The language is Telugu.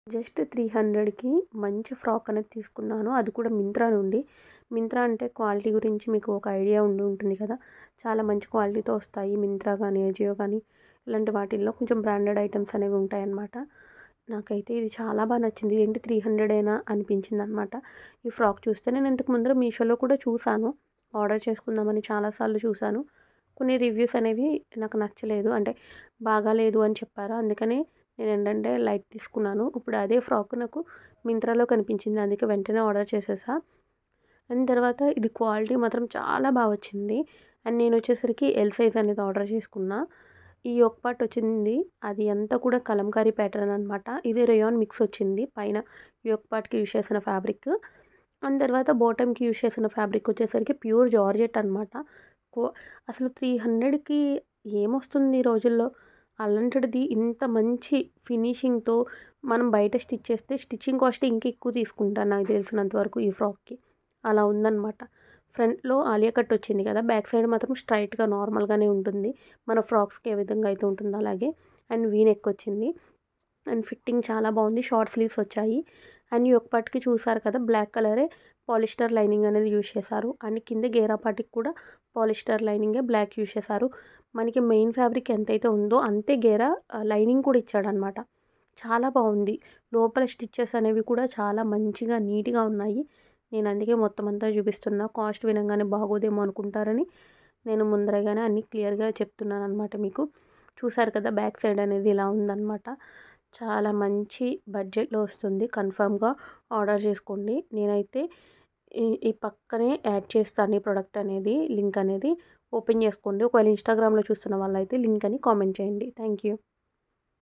జస్ట్ 300కి మంచి ఫ్రాక్ అనేది తీసుకున్నాను. అది కూడా మింత్రా నుండి. మింత్రా అంటే క్వాలిటీ గురించి మీకు ఒక ఐడియా ఉంటుంది కదా! చాలా మంచి క్వాలిటీతో వస్తాయి. మింత్రా కానీ, అజియో కానీ ఇలాంటి వాటిల్లో కొంచెం బ్రాండెడ్ ఐటెమ్స్ అనేవి ఉంటాయన్నమాట. నాకైతే ఇది చాలా నచ్చింది. ఏంటి 300 అనిపించిందనమాట. ఈ ఫ్రాక్ చూస్తే నేను ఇంతకు ముందర మీషోలో కూడా చూసాను. ఆర్డర్ చేసుకుందామని చాలా సార్లు చూసాను. కొన్ని రివ్యూస్ అనేవి నాకు నచ్చలేదు. అంటే బాగాలేదు అని చెప్పారు. అందుకనే నేనేంటంటే లైట్ తీసుకున్నాను. ఇప్పుడు అదే ఫ్రాక్ నాకు మింత్రాలో కనిపించింది. అందుకే వెంటనే ఆర్డర్ చేసేసా. అండ్ తర్వాత ఇది క్వాలిటీ మాత్రం చాలా వచ్చింది. అండ్ నేనొచ్చేసరికి ఎల్ సైజ్ అనేది ఆర్డర్ చేసుకున్నా. ఈ యోక్ పార్ట్ వచ్చింది. అది అంతా కూడా కలంకారీ ప్యాటర్న్ అనమాట. ఇది రేయాన్ మిక్స్ వచ్చింది. పైన యోక్ పార్ట్‌కి యూజ్ చేసిన ఫ్యాబ్రిక్. అండ్ తర్వాత బాటమ్‌కి యూజ్ చేసిన ఫ్యాబ్రిక్ వచ్చేసరికి ప్యూర్ జార్జెట్ అనమాట. కో అసలు 300కి ఏమొస్తుంది ఈ రోజుల్లో? అలాంటిది ఇంత మంచి ఫినిషింగ్‌తో మనం బయట స్టిచ్ చేస్తే స్టిచ్చింగ్ కాస్ట్ ఇంకా ఎక్కువ తీసుకుంటారు నాకు తెలిసినంత వరకు ఈ ఫ్రాక్‌కి. అలా ఉందనమాట. ఫ్రంట్‌లో ఆలియా కట్ వచ్చింది కదా! బ్యాక్ సైడ్ మాత్రం స్ట్రెయిట్‌గా నార్మల్‌గానే ఉంటుంది. మన ఫ్రాక్స్‌కి ఏ విధంగా అయితే ఉంటుందో అలాగే. అండ్ వీ నెక్ వచ్చింది. అండ్ ఫిట్టింగ్ చాలా బాగుంది. షార్ట్ స్లీవ్స్ వచ్చాయి. అండ్ యోక్ పార్ట్‌కి చూసారు కదా! బ్లాక్ కలరే పాలిస్టర్ లైనింగ్ అనేది యూజ్ చేశారు. అండ్ కింద గేరా పార్ట్‌కి కూడా పాలిస్టర్ లైనింగే బ్లాక్ యూజ్ చేశారు. మనకి మెయిన్ ఫ్యాబ్రిక్ ఎంతైతే ఉందో అంతే గేరా లైనింగ్ కూడా ఇచ్చాడనమాట. చాలా బాగుంది. లోపల స్టిచెస్ అనేవి కూడా చాలా మంచిగా నీట్‌గా ఉన్నాయి. నేను అందుకే మొత్తం అంతా చూపిస్తున్నా. కాస్ట్ వినంగానే బాగోదేమో అనుకుంటారని నేను ముందరగానే అన్నీ క్లియర్‌గా చెప్తున్నాననమాట మీకు. చూసారు కదా! బ్యాక్ సైడ్ అనేది ఇలా ఉందనమాట. చాలా మంచి బడ్జెట్‌లో వస్తుంది. కన్ఫర్మ్‌గా ఆర్డర్ చేసుకోండి. నేనైతే ఈ ఈ పక్కనే యాడ్ చేస్తాను ఈ ప్రొడక్ట్ అనేది, లింక్ అనేది. ఓపెన్ చేసుకోండి. ఒకవేళ ఇన్‌స్టాగ్రామ్‌లో చూస్తున్న వాళ్ళైతే లింక్ అని కామెంట్ చేయండి. Thank you.